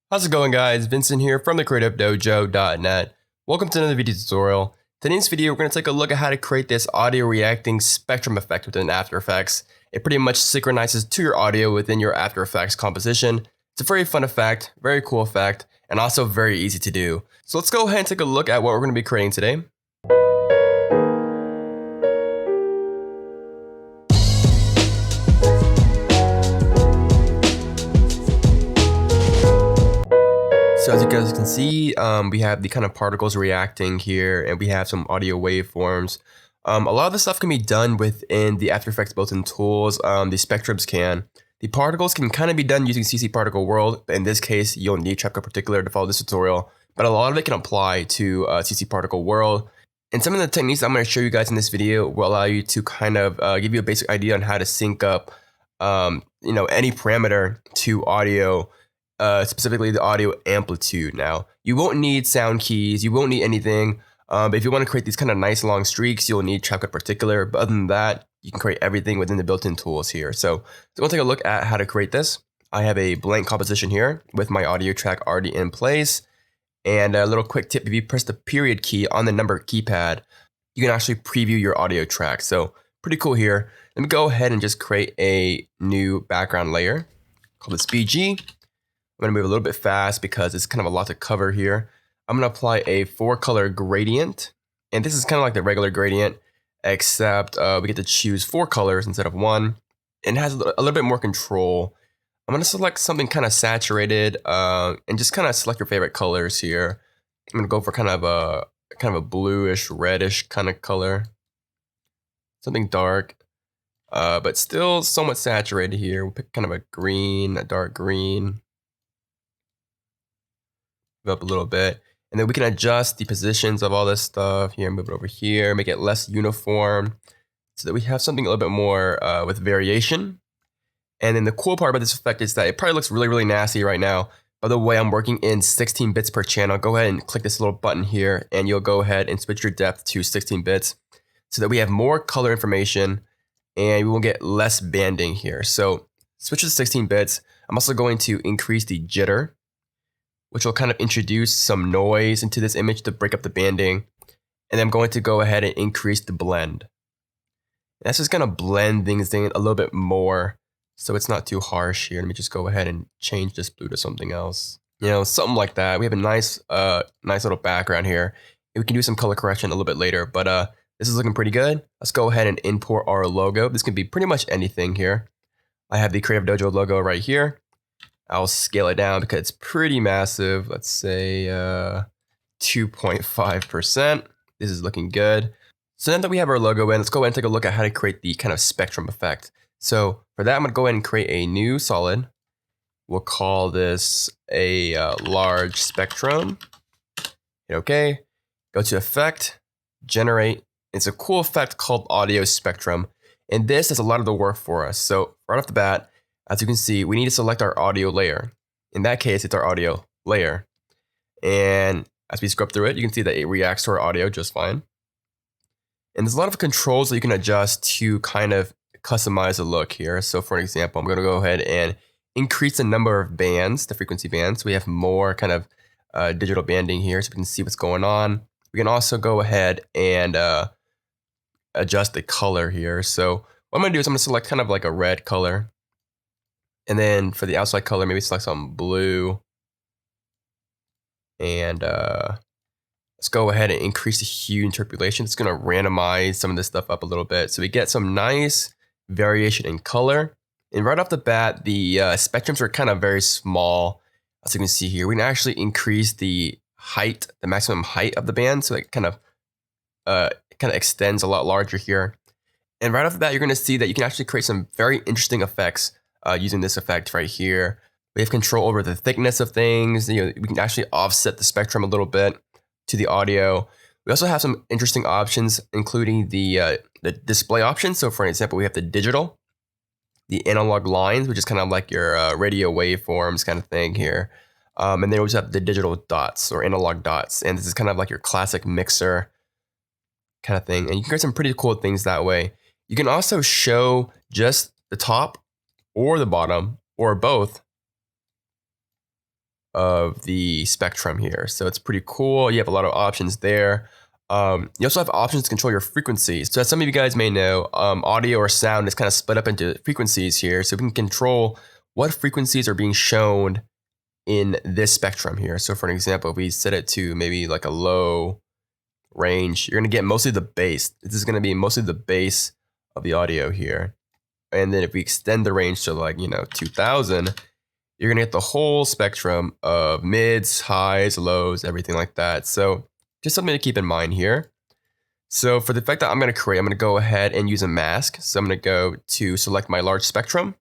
How's it going, guys? Vincent here from the creativedojo.net. Welcome to another video tutorial. Today's video, we're going to take a look at how to create this audio reacting spectrum effect within After Effects. It pretty much synchronizes to your audio within your After Effects composition. It's a very fun effect, very cool effect, and also very easy to do. So let's go ahead and take a look at what we're going to be creating today. So as you guys can see, we have the kind of particles reacting here, and we have some audio waveforms. A lot of the stuff can be done within the After Effects built-in tools. The spectrums can. The particles can kind of be done using CC Particle World, but in this case, you'll need Chapter Particular to follow this tutorial. But a lot of it can apply to CC Particle World. And some of the techniques I'm going to show you guys in this video will allow you to kind of give you a basic idea on how to sync up, any parameter to audio. Specifically the audio amplitude. Now, you won't need sound keys, you won't need anything, but if you want to create these kind of nice long streaks, you'll need Chapter Particular. But other than that, you can create everything within the built-in tools here. So we'll take a look at how to create this. I have a blank composition here with my audio track already in place. And a little quick tip, if you press the period key on the number keypad, you can actually preview your audio track. So pretty cool here. Let me go ahead and just create a new background layer. Call this BG. I'm going to move a little bit fast because it's kind of a lot to cover here. I'm going to apply a 4-color gradient. And this is kind of like the regular gradient, except we get to choose 4 colors instead of 1. And it has a little bit more control. I'm going to select something kind of saturated and just kind of select your favorite colors here. I'm going to go for kind of a bluish, reddish kind of color. Something dark, but still somewhat saturated here. We'll pick kind of a green, a dark green. Up a little bit, and then we can adjust the positions of all this stuff here, move it over here, make it less uniform so that we have something a little bit more with variation. And then the cool part about this effect is that it probably looks really nasty right now. By the way, I'm working in 16 bits per channel. Go ahead and click this little button here, and you'll go ahead and switch your depth to 16 bits so that we have more color information and we will get less banding here. So switch to 16 bits. I'm also going to increase the jitter, which will kind of introduce some noise into this image to break up the banding. And I'm going to go ahead and increase the blend. That's just going to blend things in a little bit more so it's not too harsh here. Let me just go ahead and change this blue to something else. Something like that. We have a nice little background here. We can do some color correction a little bit later, but this is looking pretty good. Let's go ahead and import our logo. This can be pretty much anything here. I have the Creative Dojo logo right here. I'll scale it down because it's pretty massive. Let's say 2.5%. This is looking good. So now that we have our logo in, let's go ahead and take a look at how to create the kind of spectrum effect. So for that, I'm going to go ahead and create a new solid. We'll call this a large spectrum. Hit OK. Go to Effect, Generate. It's a cool effect called Audio Spectrum. And this does a lot of the work for us. So right off the bat, as you can see, we need to select our audio layer. In that case, it's our audio layer. And as we scrub through it, you can see that it reacts to our audio just fine. And there's a lot of controls that you can adjust to kind of customize the look here. So for an example, I'm going to go ahead and increase the number of bands, the frequency bands. So we have more kind of digital banding here so we can see what's going on. We can also go ahead and adjust the color here. So what I'm going to do is I'm going to select kind of like a red color. And then for the outside color, maybe select some blue. And let's go ahead and increase the hue interpolation. It's going to randomize some of this stuff up a little bit. So we get some nice variation in color. And right off the bat, the spectrums are kind of very small. As you can see here, we can actually increase the height, the maximum height of the band. So it kind of extends a lot larger here. And right off the bat, you're going to see that you can actually create some very interesting effects using this effect right here. We have control over the thickness of things. We can actually offset the spectrum a little bit to the audio. We also have some interesting options, including the display options. So for an example, we have the digital, the analog lines, which is kind of like your radio waveforms kind of thing here. And then we also have the digital dots or analog dots. And this is kind of like your classic mixer kind of thing. And you can create some pretty cool things that way. You can also show just the top or the bottom or both of the spectrum here. So it's pretty cool. You have a lot of options there. You also have options to control your frequencies. So as some of you guys may know, audio or sound is kind of split up into frequencies here. So we can control what frequencies are being shown in this spectrum here. So for an example, if we set it to maybe like a low range, you're going to get mostly the bass. This is going to be mostly the bass of the audio here. And then if we extend the range to like, 2000, you're going to get the whole spectrum of mids, highs, lows, everything like that. So just something to keep in mind here. So for the effect that I'm going to create, I'm going to go ahead and use a mask. So I'm going to go to select my large spectrum.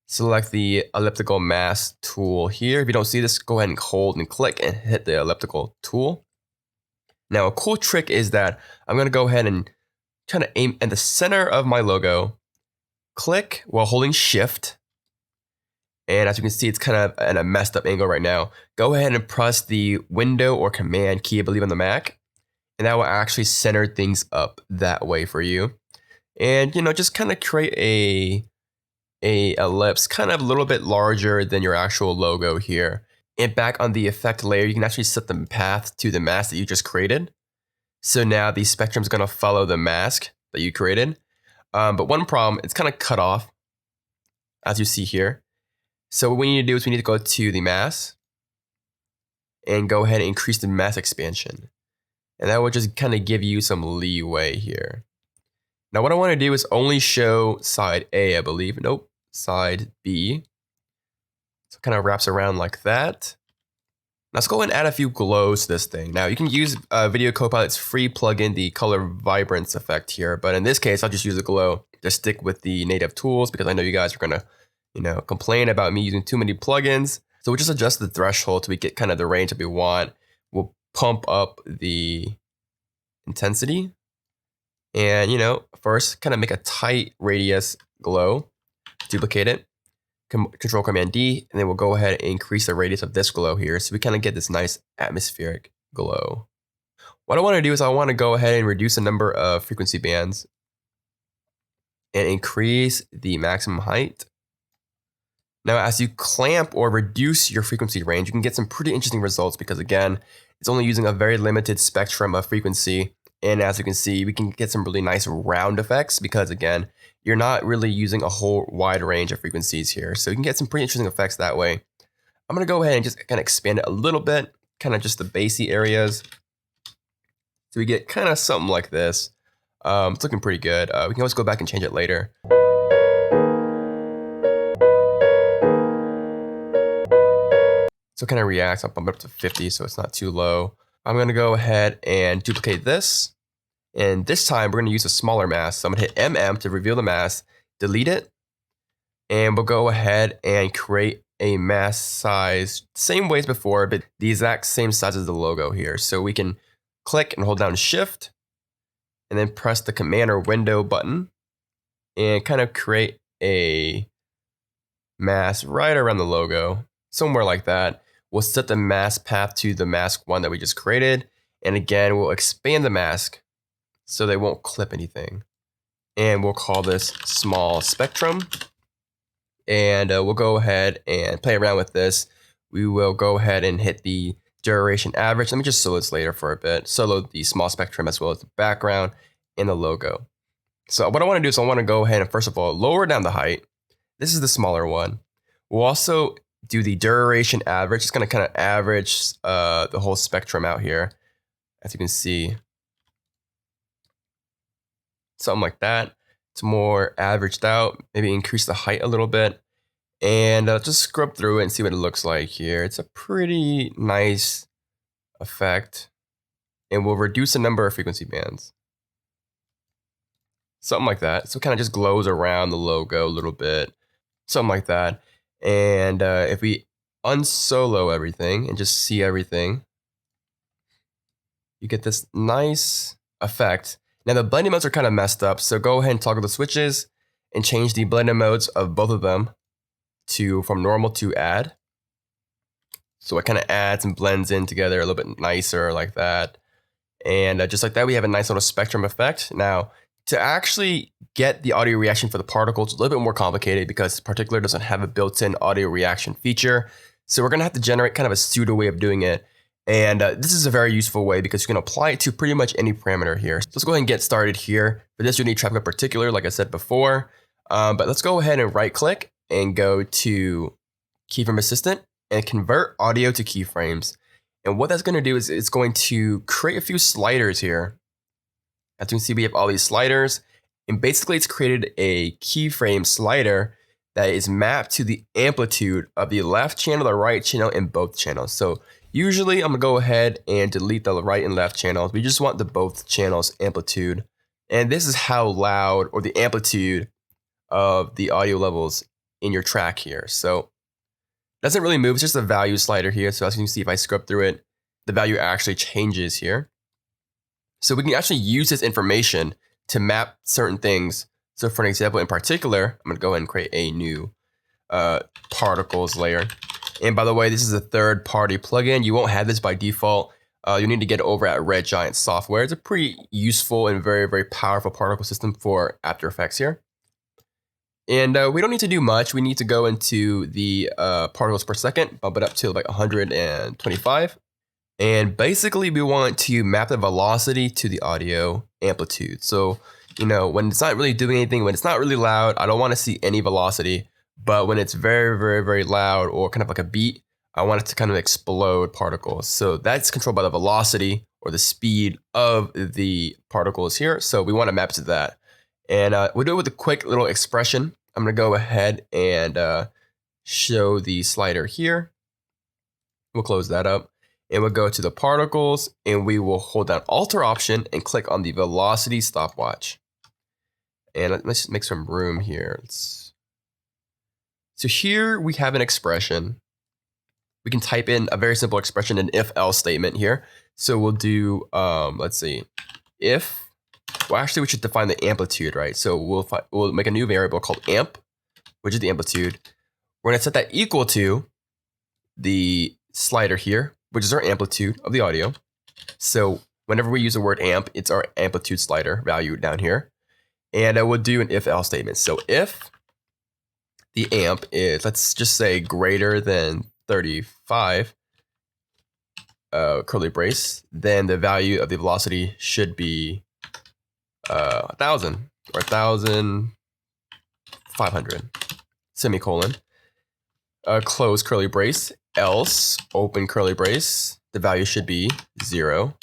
Select the elliptical mask tool here. If you don't see this, go ahead and hold and click and hit the elliptical tool. Now a cool trick is that I'm going to go ahead and kind of aim at the center of my logo, click while holding shift. And as you can see, it's kind of at a messed up angle right now. Go ahead and press the window or command key, I believe, on the Mac. And that will actually center things up that way for you. And, just kind of create a ellipse, kind of a little bit larger than your actual logo here. And back on the effect layer, you can actually set the path to the mask that you just created. So now the spectrum is going to follow the mask that you created. But one problem, it's kind of cut off, as you see here. So what we need to do is we need to go to the mask and go ahead and increase the mask expansion. And that will just kind of give you some leeway here. Now what I want to do is only show side A, I believe. Nope, side B. So it kind of wraps around like that. Now let's go ahead and add a few glows to this thing. Now you can use Video Copilot's free plugin, the color vibrance effect here. But in this case, I'll just use a glow. Just stick with the native tools because I know you guys are going to complain about me using too many plugins. So we'll just adjust the threshold till we get kind of the range that we want. We'll pump up the intensity. And, first kind of make a tight radius glow. Duplicate it. Control Command D. And then we'll go ahead and increase the radius of this glow here. So we kind of get this nice atmospheric glow. What I want to do is I want to go ahead and reduce the number of frequency bands and increase the maximum height. Now, as you clamp or reduce your frequency range, you can get some pretty interesting results because, again, it's only using a very limited spectrum of frequency. And as you can see, we can get some really nice round effects because, again, you're not really using a whole wide range of frequencies here. So you can get some pretty interesting effects that way. I'm going to go ahead and just kind of expand it a little bit, kind of just the bassy areas. So we get kind of something like this. It's looking pretty good. We can always go back and change it later. So it kind of reacts. I'll bump it up to 50 so it's not too low. I'm going to go ahead and duplicate this. And this time we're going to use a smaller mask. So I'm going to hit MM to reveal the mask, delete it. And we'll go ahead and create a mask size, same way as before, but the exact same size as the logo here. So we can click and hold down Shift and then press the Command or Window button and kind of create a mask right around the logo, somewhere like that. We'll set the mask path to the mask one that we just created. And again, we'll expand the mask so they won't clip anything. And we'll call this small spectrum. And we'll go ahead and play around with this. We will go ahead and hit the duration average. Let me just solo this later for a bit. Solo the small spectrum as well as the background and the logo. So what I want to do is I want to go ahead and first of all, lower down the height. This is the smaller one. We'll also do the duration average. It's going to kind of average the whole spectrum out here. As you can see. Something like that. It's more averaged out. Maybe increase the height a little bit. And just scrub through it and see what it looks like here. It's a pretty nice effect. And we'll reduce the number of frequency bands. Something like that. So it kind of just glows around the logo a little bit. Something like that. And if we unsolo everything and just see everything, you get this nice effect. Now the blending modes are kind of messed up, so go ahead and toggle the switches and change the blending modes of both of them from normal to add. So it kind of adds and blends in together a little bit nicer like that. And just like that, we have a nice little spectrum effect. Now, to actually get the audio reaction for the particle, it's a little bit more complicated because Particular doesn't have a built-in audio reaction feature. So we're going to have to generate kind of a pseudo way of doing it. And this is a very useful way because you can apply it to pretty much any parameter here. So let's go ahead and get started here. For this, you need traffic particular, like I said before. But let's go ahead and right click and go to Keyframe Assistant and convert audio to keyframes. And what that's going to do is it's going to create a few sliders here. As you can see, we have all these sliders. And basically, it's created a keyframe slider that is mapped to the amplitude of the left channel, the right channel, and both channels. So usually I'm gonna go ahead and delete the right and left channels. We just want the both channels amplitude. And this is how loud or the amplitude of the audio levels in your track here. So it doesn't really move, it's just a value slider here. So as you can see, if I scrub through it, the value actually changes here. So we can actually use this information to map certain things. So for an example in particular, I'm gonna go ahead and create a new particles layer. And by the way, this is a third-party plugin. You won't have this by default. You need to get it over at Red Giant Software. It's a pretty useful and very, very powerful particle system for After Effects here. And we don't need to do much. We need to go into the particles per second, bump it up to like 125. And basically, we want to map the velocity to the audio amplitude. So, when it's not really doing anything, when it's not really loud, I don't want to see any velocity. But when it's very, very, very loud or kind of like a beat, I want it to kind of explode particles. So that's controlled by the velocity or the speed of the particles here. So we want to map to that. And we'll do it with a quick little expression. I'm going to go ahead and show the slider here. We'll close that up. And we'll go to the particles and we will hold down Alt or Option and click on the velocity stopwatch. And let's just make some room here. So here we have an expression. We can type in a very simple expression, an if-else statement here. So we'll do, let's see, well actually we should define the amplitude, right? So we'll make a new variable called amp, which is the amplitude. We're gonna set that equal to the slider here, which is our amplitude of the audio. So whenever we use the word amp, it's our amplitude slider value down here. And I will do an if-else statement. So if the amp is, let's just say, greater than 35, curly brace, then the value of the velocity should be 1,000 or 1,500, semicolon, close curly brace, else, open curly brace, the value should be 0.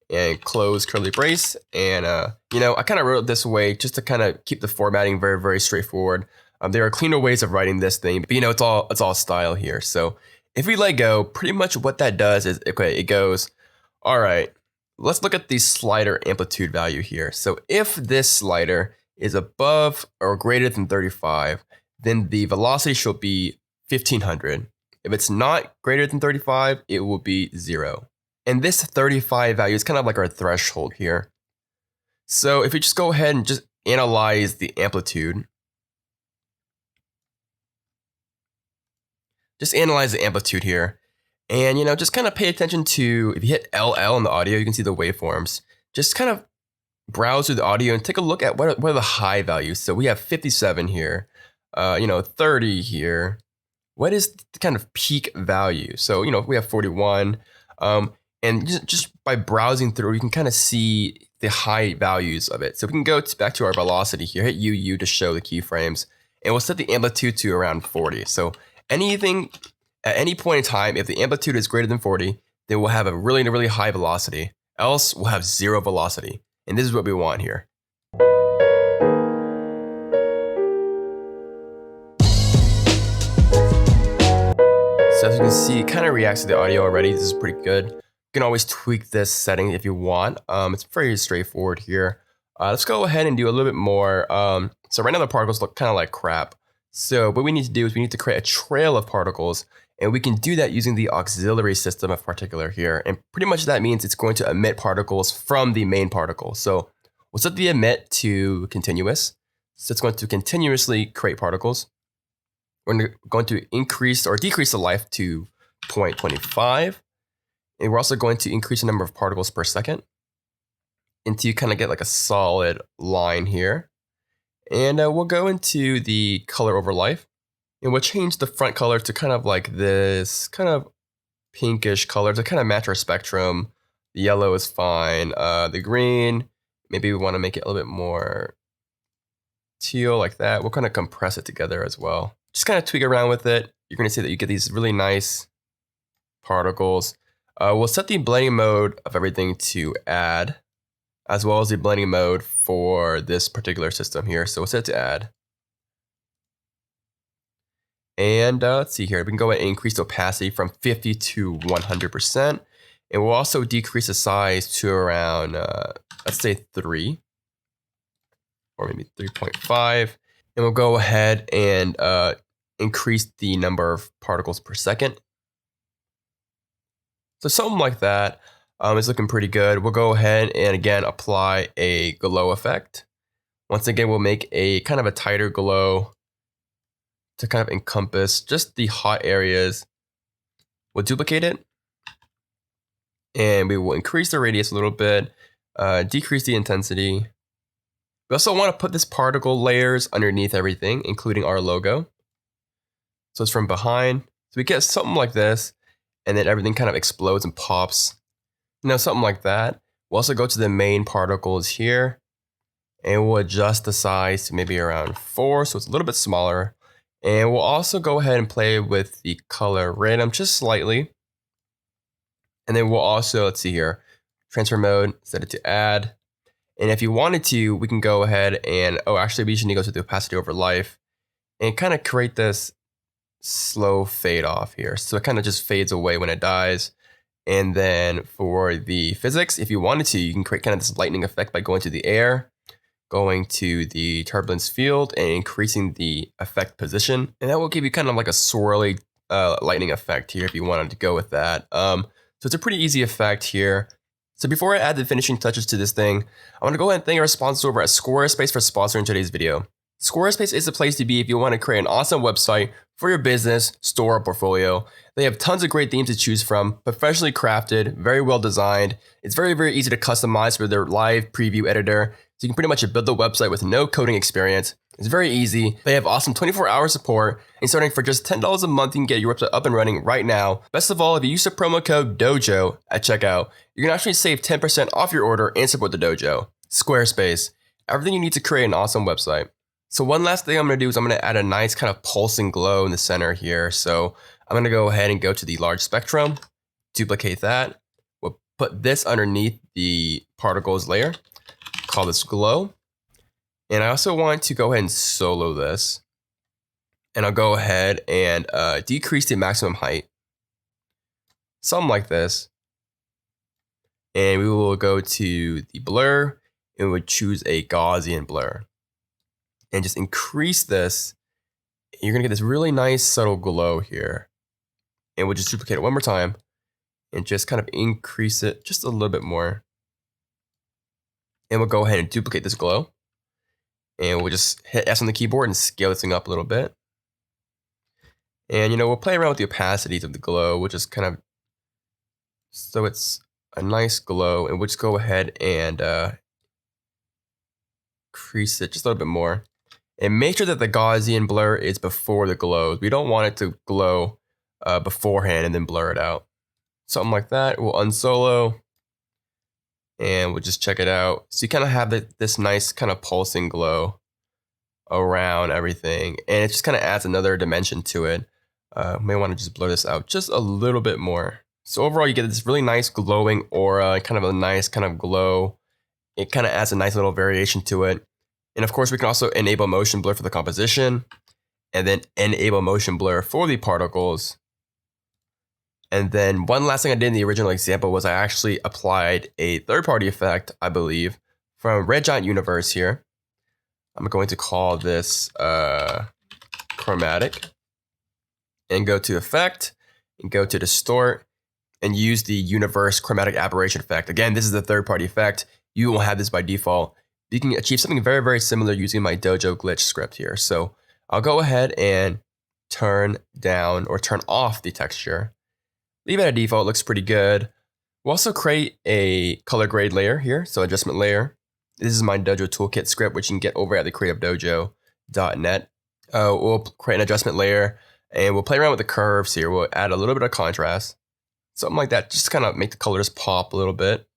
And close curly brace. And, I kind of wrote it this way just to kind of keep the formatting very, very straightforward. There are cleaner ways of writing this thing, but it's all style here. So if we let go, pretty much what that does is, okay, it goes, all right, let's look at the slider amplitude value here. So if this slider is above or greater than 35, then the velocity should be 1,500. If it's not greater than 35, it will be 0. And this 35 value is kind of like our threshold here. So if you just go ahead and just analyze the amplitude, just analyze the amplitude here. And, just kind of pay attention to, if you hit LL in the audio, you can see the waveforms. Just kind of browse through the audio and take a look at what are the high values. So we have 57 here, 30 here. What is the kind of peak value? So, we have 41. And just by browsing through, you can kind of see the high values of it. So we can go back to our velocity here, hit UU to show the keyframes, and we'll set the amplitude to around 40. So anything at any point in time, if the amplitude is greater than 40, then we'll have a really, really high velocity. Else we'll have 0 velocity. And this is what we want here. So as you can see, it kind of reacts to the audio already. This is pretty good. You can always tweak this setting if you want. It's very straightforward here. Let's go ahead and do a little bit more. So right now the particles look kind of like crap. So what we need to do is we need to create a trail of particles, and we can do that using the auxiliary system of particular here. And pretty much that means it's going to emit particles from the main particle. So we'll set the emit to continuous. So it's going to continuously create particles. We're going to increase or decrease the life to 0.25. And we're also going to increase the number of particles per second until you kind of get like a solid line here. And we'll go into the color over life. And we'll change the front color to kind of like this kind of pinkish color to kind of match our spectrum. The yellow is fine. The green, maybe we want to make it a little bit more teal like that. We'll kind of compress it together as well. Just kind of tweak around with it. You're going to see that you get these really nice particles. We'll set the blending mode of everything to add, as well as the blending mode for this particular system here. So we'll set it to add. And let's see here. We can go ahead and increase the opacity from 50 to 100%. And we'll also decrease the size to around, let's say 3. Or maybe 3.5. And we'll go ahead and increase the number of particles per second. So something like that is looking pretty good. We'll go ahead and again apply a glow effect. Once again, we'll make a kind of a tighter glow to kind of encompass just the hot areas. We'll duplicate it. And we will increase the radius a little bit, decrease the intensity. We also want to put this particle layers underneath everything, including our logo. So it's from behind. So we get something like this, and then everything kind of explodes and pops. Something like that. We'll also go to the main particles here, and we'll adjust the size to maybe around 4, so it's a little bit smaller. And we'll also go ahead and play with the color random just slightly. And then we'll also, let's see here, transfer mode, set it to add. And if you wanted to, we can go ahead and, actually we just need to go to the opacity over life and kind of create this slow fade off here. So it kind of just fades away when it dies. And then for the physics, if you wanted to, you can create kind of this lightning effect by going to the air, going to the turbulence field and increasing the effect position. And that will give you kind of like a swirly lightning effect here if you wanted to go with that. So it's a pretty easy effect here. So before I add the finishing touches to this thing, I want to go ahead and thank our sponsors over at Squarespace for sponsoring today's video. Squarespace is the place to be if you want to create an awesome website for your business, store, or portfolio. They have tons of great themes to choose from, professionally crafted, very well designed. It's very, very easy to customize with their live preview editor. So you can pretty much build a website with no coding experience. It's very easy. They have awesome 24-hour support, and starting for just $10 a month, you can get your website up and running right now. Best of all, if you use the promo code Dojo at checkout, you can actually save 10% off your order and support the Dojo. Squarespace, everything you need to create an awesome website. So one last thing I'm going to do is I'm going to add a nice kind of pulsing glow in the center here. So I'm going to go ahead and go to the large spectrum, duplicate that. We'll put this underneath the particles layer, call this glow. And I also want to go ahead and solo this. And I'll go ahead and decrease the maximum height. Something like this. And we will go to the blur and we'll choose a Gaussian blur. And just increase this. You're going to get this really nice subtle glow here. And we'll just duplicate it one more time. And just kind of increase it just a little bit more. And we'll go ahead and duplicate this glow. And we'll just hit S on the keyboard and scale this thing up a little bit. And we'll play around with the opacities of the glow, which is kind of, so it's a nice glow. And we'll just go ahead and increase it just a little bit more. And make sure that the Gaussian blur is before the glow. We don't want it to glow beforehand and then blur it out. Something like that. We'll unsolo. And we'll just check it out. So you kind of have this nice kind of pulsing glow around everything. And it just kind of adds another dimension to it. May want to just blur this out just a little bit more. So overall, you get this really nice glowing aura, kind of a nice kind of glow. It kind of adds a nice little variation to it. And of course, we can also enable motion blur for the composition. And then enable motion blur for the particles. And then one last thing I did in the original example was I actually applied a third-party effect, I believe, from Red Giant Universe here. I'm going to call this chromatic. And go to Effect, and go to Distort, and use the Universe Chromatic Aberration effect. Again, this is a third-party effect. You won't have this by default. You can achieve something very, very similar using my Dojo glitch script here. So I'll go ahead and turn down or turn off the texture. Leave it at default, looks pretty good. We'll also create a color grade layer here, so adjustment layer. This is my Dojo toolkit script, which you can get over at the creativedojo.net. We'll create an adjustment layer and we'll play around with the curves here. We'll add a little bit of contrast, something like that, just to kind of make the colors pop a little bit.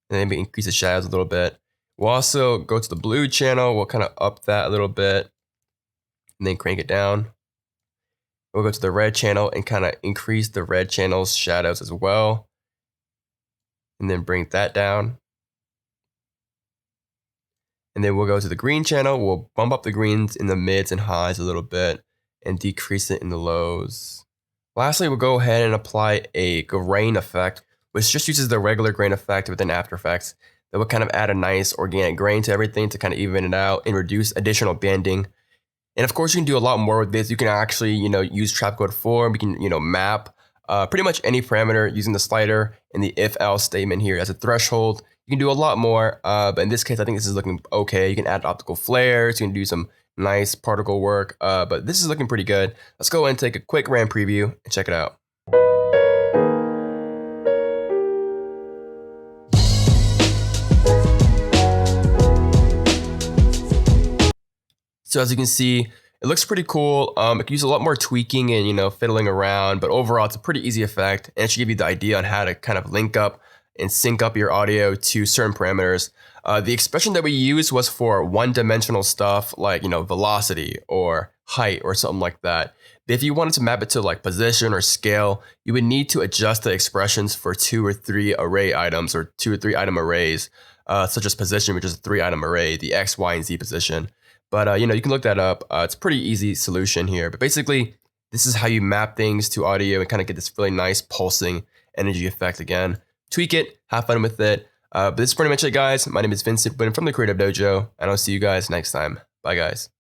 And then we increase the shadows a little bit. We'll also go to the blue channel. We'll kind of up that a little bit and then crank it down. We'll go to the red channel and kind of increase the red channel's shadows as well. And then bring that down. And then we'll go to the green channel. We'll bump up the greens in the mids and highs a little bit and decrease it in the lows. Lastly, we'll go ahead and apply a grain effect, which just uses the regular grain effect within After Effects. That will kind of add a nice organic grain to everything to kind of even it out and reduce additional bending. And of course, you can do a lot more with this. You can actually, use trap code form. We can, map pretty much any parameter using the slider and the if-else statement here as a threshold. You can do a lot more, but in this case, I think this is looking okay. You can add optical flares. You can do some nice particle work, but this is looking pretty good. Let's go ahead and take a quick RAM preview and check it out. So as you can see, it looks pretty cool. It can use a lot more tweaking and fiddling around, but overall it's a pretty easy effect, and it should give you the idea on how to kind of link up and sync up your audio to certain parameters. The expression that we used was for one-dimensional stuff like velocity or height or something like that. But if you wanted to map it to like position or scale, you would need to adjust the expressions for 2 or 3 array items or 2 or 3 item arrays, such as position, which is a 3-item array, the X, Y, and Z position. But you can look that up. It's a pretty easy solution here. But basically, this is how you map things to audio and kind of get this really nice pulsing energy effect again. Tweak it, have fun with it. But this is pretty much it, guys. My name is Vincent, but I'm from the Creative Dojo, and I'll see you guys next time. Bye, guys.